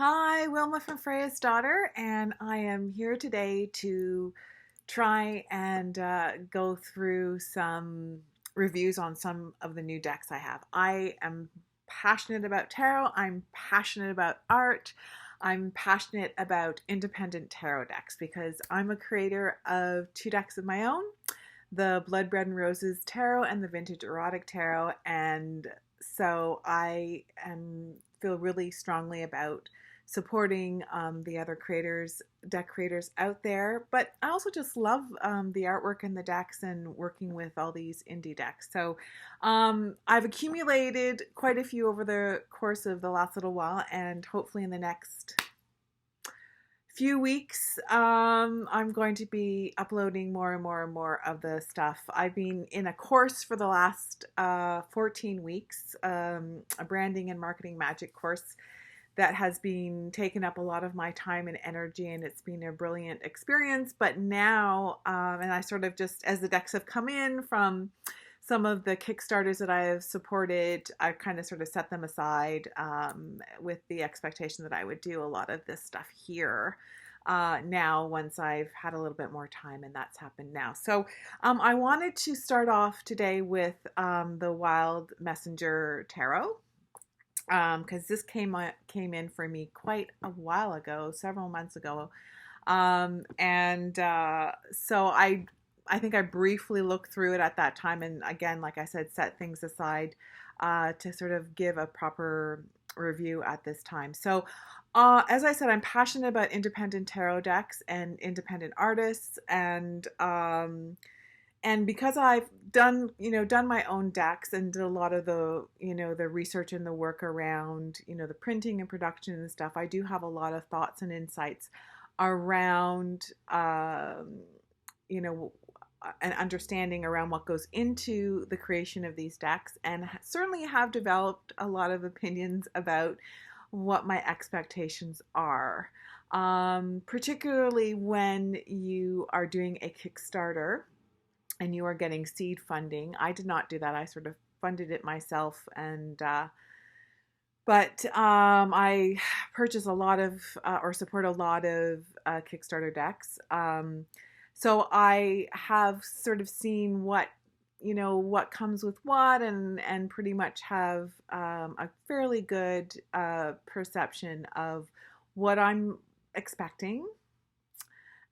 Hi, Wilma from Freyja's daughter, and I am here today to try and go through some reviews on some of the new decks I have. I am passionate about tarot, I'm passionate about art, I'm passionate about independent tarot decks because I'm a creator of two decks of my own, the Blood, Bread, and Roses Tarot and the Vintage Erotic Tarot, and so feel really strongly about supporting the other creators, deck creators out there. But I also just love the artwork and the decks and working with all these indie decks. So I've accumulated quite a few over the course of the last little while, and hopefully in the next few weeks, I'm going to be uploading more and more and more of the stuff. I've been in a course for the last 14 weeks, a branding and marketing magic course that has been taken up a lot of my time and energy, and it's been a brilliant experience. But now, and I sort of just, as the decks have come in from some of the Kickstarters that I have supported, I kind of sort of set them aside with the expectation that I would do a lot of this stuff here now once I've had a little bit more time, and that's happened now. So I wanted to start off today with the Wild Messenger Tarot because this came in for me quite a while ago, several months ago. So I think I briefly looked through it at that time, and again, like I said, set things aside to sort of give a proper review at this time. So as I said, I'm passionate about independent tarot decks and independent artists, and because I've done my own decks and did a lot of the the research and the work around the printing and production and stuff, I do have a lot of thoughts and insights around an understanding around what goes into the creation of these decks, and certainly have developed a lot of opinions about what my expectations are, particularly when you are doing a Kickstarter and you are getting seed funding. I did not do that. I sort of funded it myself, but I purchase a lot of or support a lot of Kickstarter decks. So I have sort of seen what comes with what, and pretty much have a fairly good perception of what I'm expecting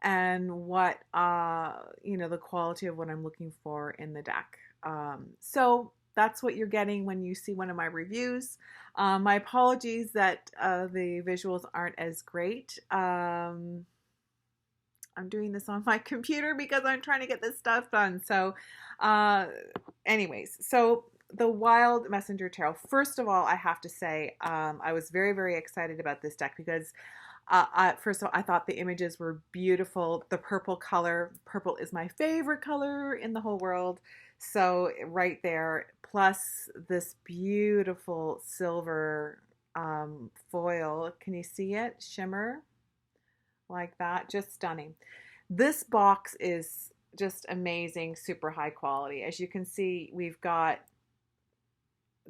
and what the quality of what I'm looking for in the deck. So that's what you're getting when you see one of my reviews. My apologies that the visuals aren't as great. I'm doing this on my computer because I'm trying to get this stuff done. So anyways, so the Wild Messenger Tarot. First of all, I have to say I was very, very excited about this deck because first of all, I thought the images were beautiful. The purple color, purple is my favorite color in the whole world. So right there, plus this beautiful silver foil. Can you see it? Shimmer like that. Just stunning. This box is just amazing, super high quality. As you can see, we've got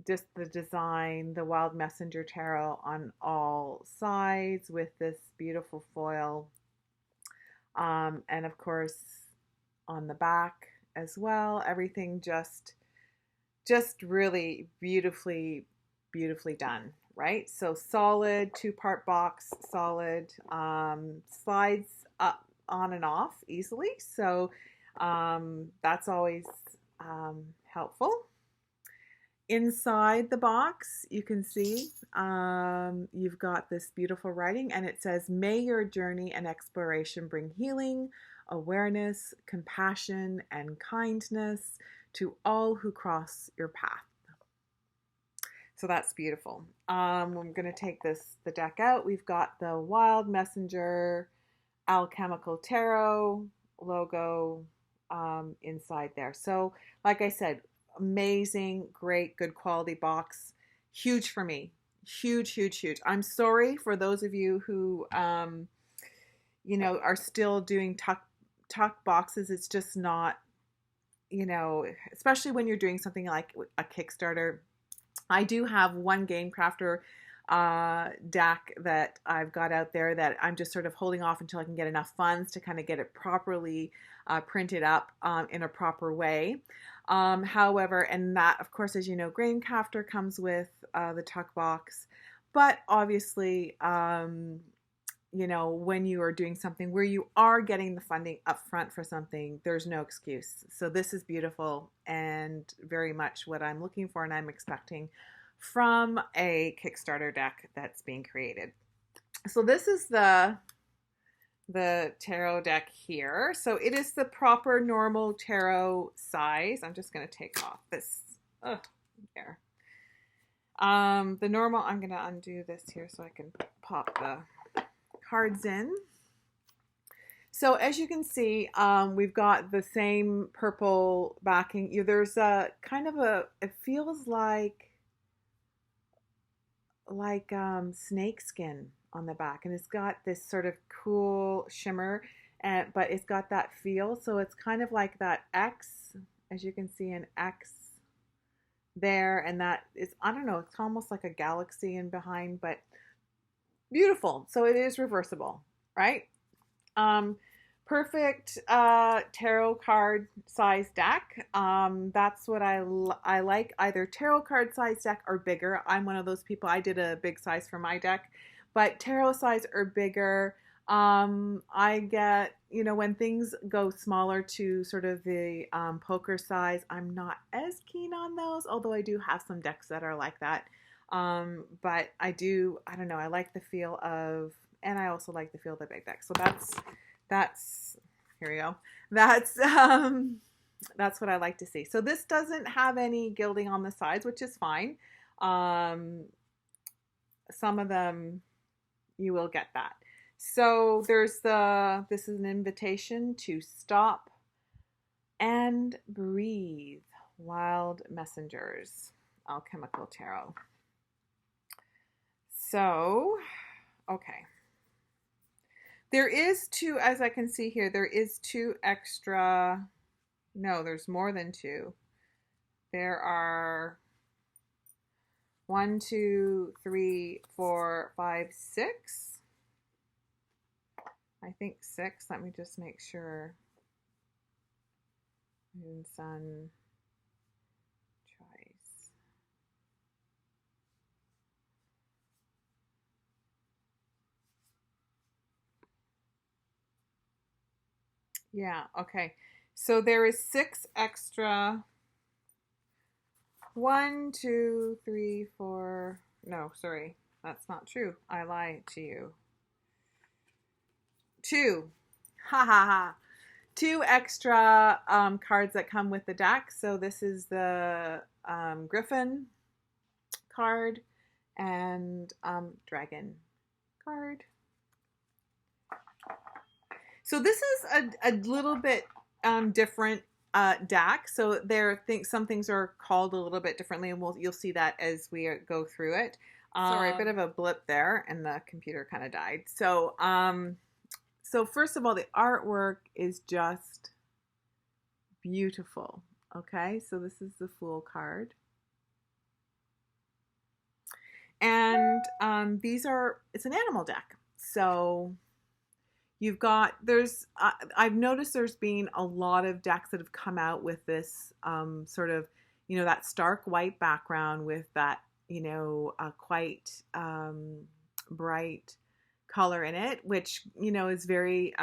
just the design, the Wild Messenger Tarot on all sides with this beautiful foil. And of course on the back as well, everything just really beautifully done, right? So solid, two-part box, solid, slides up, on and off easily. So that's always helpful. Inside the box, you can see you've got this beautiful writing, and it says, "May your journey and exploration bring healing, awareness, compassion, and kindness to all who cross your path." So that's beautiful. I'm going to take the deck out. We've got the Wild Messenger Alchemical Tarot logo inside there. So like I said, amazing, great, good quality box. Huge for me. Huge, huge, huge. I'm sorry for those of you who, are still doing tuck boxes. It's just not, especially when you're doing something like a Kickstarter. I do have one game crafter deck that I've got out there that I'm just sort of holding off until I can get enough funds to kind of get it properly printed up in a proper way. However, and that, of course, as you know, Grain Crafter comes with the tuck box, but obviously, you know, when you are doing something where you are getting the funding up front for something, there's no excuse. So this is beautiful and very much what I'm looking for and I'm expecting from a Kickstarter deck that's being created. So this is the tarot deck here. So it is the proper normal tarot size. I'm just going to take off this there. The normal, I'm going to undo this here so I can pop the cards in. So as you can see, we've got the same purple backing. There's a kind of it feels like snake skin on the back, and it's got this sort of cool shimmer, but it's got that feel. So it's kind of like that X, as you can see, an X there, and that is, I don't know, it's almost like a galaxy in behind, but beautiful. So it is reversible, right? Perfect tarot card size deck. That's what I like, either tarot card size deck or bigger. I'm one of those people. I did a big size for my deck, but tarot size or bigger. I get, you know, when things go smaller to sort of the poker size, I'm not as keen on those, although I do have some decks that are like that. But I don't know, I like the feel of, and I also like the feel of the big deck. So that's here we go. That's what I like to see. So this doesn't have any gilding on the sides, which is fine. Some of them you will get that. So there's this is an invitation to stop and breathe. Wild Messengers, Alchemical Tarot. So, okay. There is two, as I can see here, there is two extra, no, there's more than two. There are 1, 2, 3, 4, 5, 6. I think 6. Let me just make sure. Moon, Sun, Choice. Yeah, okay. So there is 6 extra. 1, 2, 3, 4. No, sorry. That's not true. I lied to you. 2. Ha ha ha. 2 extra cards that come with the deck. So this is the Griffin card and Dragon card. So this is a little bit different deck. So some things are called a little bit differently, and you'll see that as we go through it. Sorry, a bit of a blip there, and the computer kind of died. So so first of all, the artwork is just beautiful. Okay, so this is the Fool card. And it's an animal deck. So you've got, I've noticed there's been a lot of decks that have come out with this sort of, you know, that stark white background with that, you know, quite bright color in it, which, you know, is very,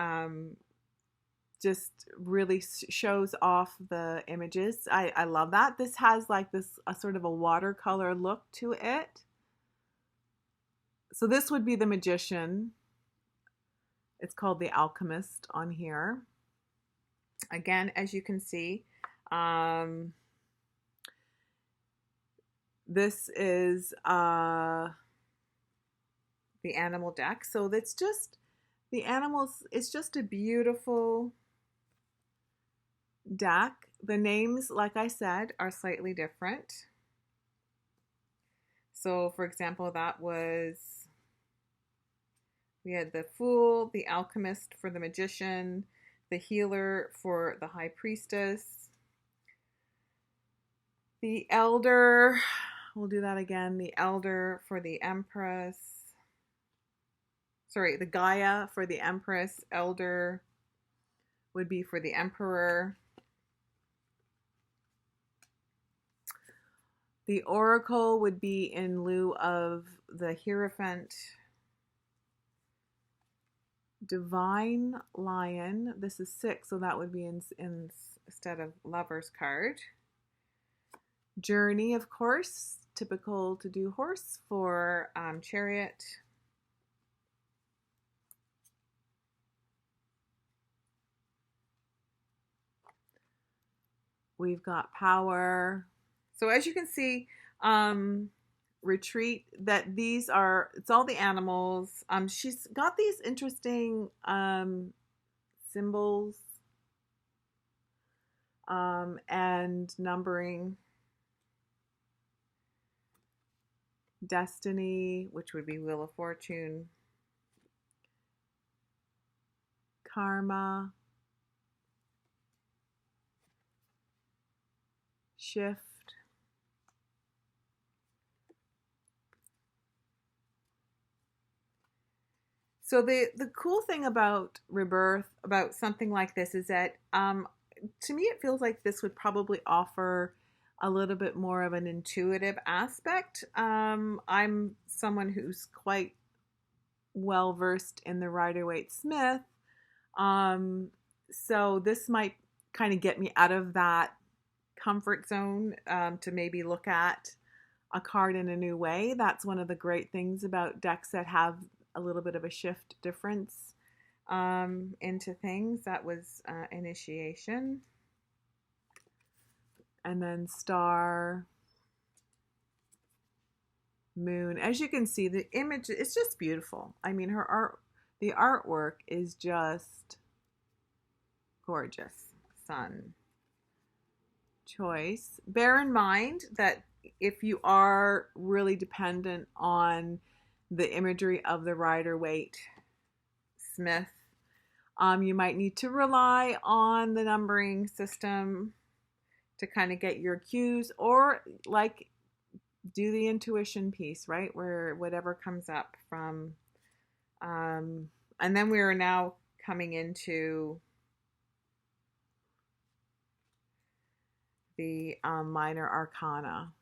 just really shows off the images. I love that. This has like a sort of a watercolor look to it. So this would be the Magician. It's called the Alchemist on here. Again, as you can see, this is the animal deck. So that's just the animals. It's just a beautiful deck. The names, like I said, are slightly different. So, for example, we had the Fool, the Alchemist for the Magician, the Healer for the High Priestess, the Elder we'll do that again. The Elder for the Empress. Sorry, the Gaia for the Empress. Elder would be for the Emperor. The Oracle would be in lieu of the Hierophant. Divine Lion. This is 6, so that would be instead of Lover's card. Journey, of course, typical to do horse for Chariot. We've got Power. So as you can see, Retreat, that these are, it's all the animals. She's got these interesting symbols and numbering. Destiny, which would be Wheel of Fortune. Karma. Shift. So the cool thing about Rebirth, about something like this, is that to me it feels like this would probably offer a little bit more of an intuitive aspect. I'm someone who's quite well versed in the Rider-Waite-Smith, so this might kind of get me out of that comfort zone to maybe look at a card in a new way. That's one of the great things about decks that have a little bit of a shift difference into things. That was Initiation. And then Star, Moon. As you can see, the image, it's just beautiful. I mean, the artwork is just gorgeous. Sun. Choice. Bear in mind that if you are really dependent on the imagery of the Rider-Waite-Smith, you might need to rely on the numbering system to kind of get your cues, or like do the intuition piece, right? Where whatever comes up from, and then we are now coming into the minor arcana,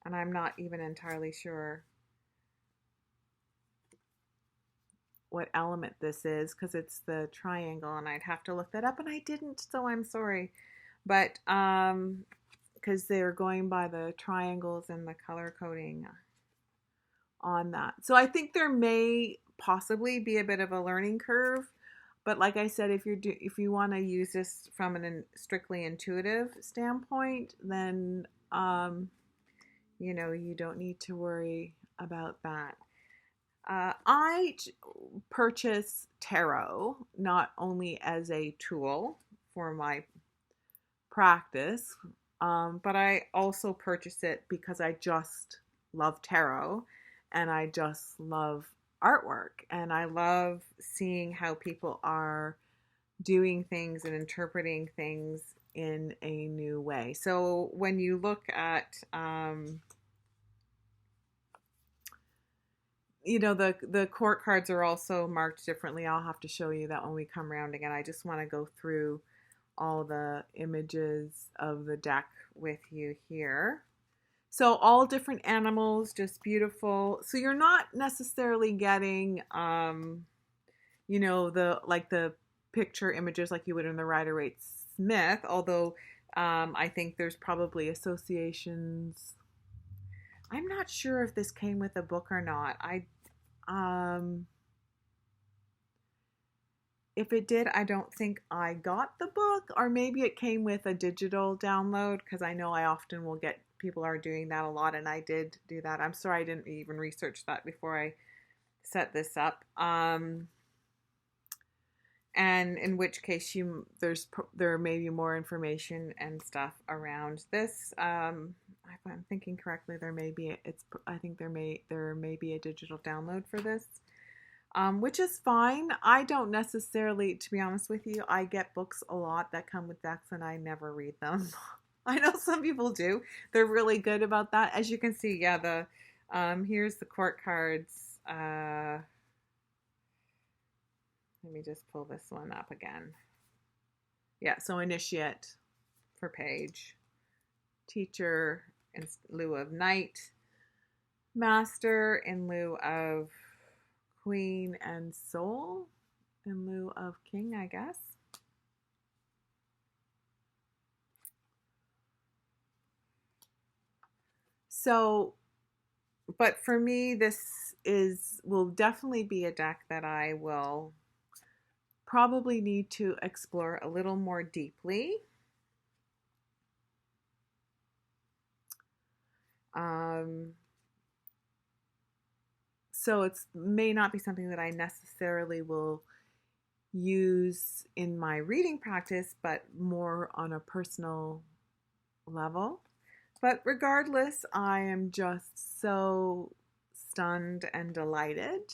and I'm not even entirely sure what element this is because it's the triangle, and I'd have to look that up, and I didn't, so I'm sorry. But because they're going by the triangles and the color coding on that, so I think there may possibly be a bit of a learning curve. But like I said, if you want to use this from a strictly intuitive standpoint, then you don't need to worry about that. I purchase tarot not only as a tool for my practice, but I also purchase it because I just love tarot and I just love artwork, and I love seeing how people are doing things and interpreting things in a new way. So when you look at the court cards are also marked differently. I'll have to show you that when we come around again. I just want to go through all the images of the deck with you here. So all different animals, just beautiful. So you're not necessarily getting, the picture images like you would in the Rider-Waite-Smith, although I think there's probably associations. I'm not sure if this came with a book or not. If it did, I don't think I got the book, or maybe it came with a digital download, because I know I often will get, people are doing that a lot, and I did do that. I'm sorry I didn't even research that before I set this up. And in which case there may be more information and stuff around this. If I'm thinking correctly, there may be a digital download for this. Which is fine. I don't necessarily, to be honest with you, I get books a lot that come with decks and I never read them. I know some people do. They're really good about that. As you can see, yeah, the here's the court cards. Let me just pull this one up again. Yeah, so initiate for page, teacher in lieu of knight, master in lieu of queen, and soul in lieu of king, I guess. So, but for me, this will definitely be a deck that I will probably need to explore a little more deeply. So it may not be something that I necessarily will use in my reading practice, but more on a personal level. But regardless, I am just so stunned and delighted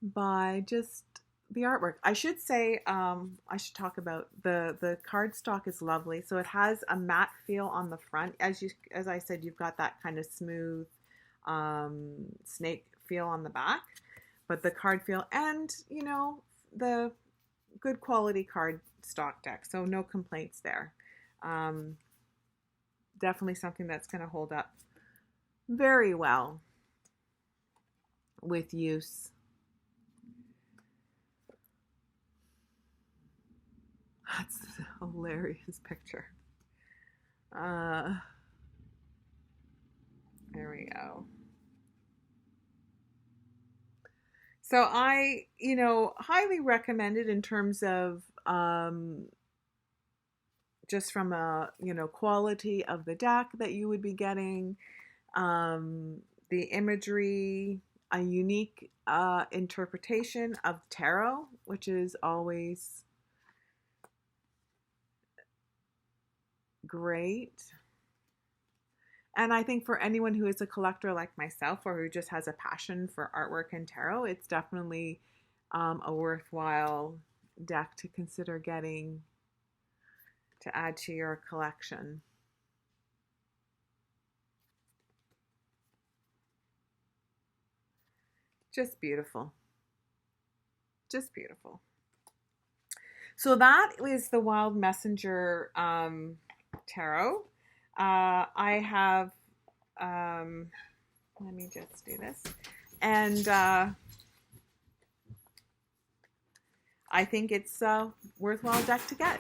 by just the artwork. I should say, I should talk about the cardstock is lovely. So it has a matte feel on the front. As I said, you've got that kind of smooth snake feel on the back, but the card feel and the good quality cardstock deck. So no complaints there. Definitely something that's going to hold up very well with use. That's a hilarious picture. There we go. So I, highly recommend it in terms of just from a, quality of the deck that you would be getting, the imagery, a unique interpretation of tarot, which is always great. And I think for anyone who is a collector like myself or who just has a passion for artwork and tarot, it's definitely a worthwhile deck to consider getting to add to your collection. Just beautiful. Just beautiful. So that is the Wild Messenger tarot. I have, let me just do this. And I think it's a worthwhile deck to get.